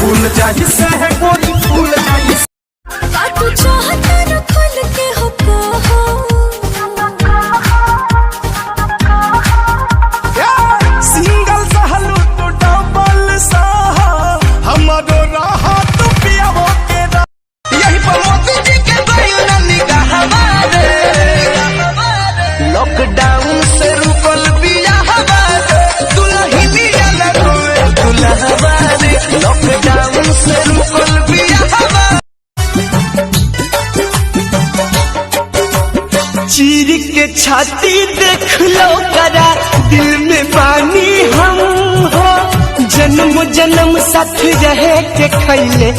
फूल जाई से है गोरी फूल जाई तू चाहता न खुल के हो कहो सिंगल सहलू तो डबल सहा हमारो राह तू पिया हो के यही पर मोदी जी के गयो निगाह हमारे लॉकडाउन से रुकल बिया हमारे दुल्ही बिया लगोए दुल्हा हमारे लॉकडाउन से रुकल बिया हमारे चीर के छाती देख लो करा दिल में पानी हम हो जन्म जन्म साथ रहे के खैले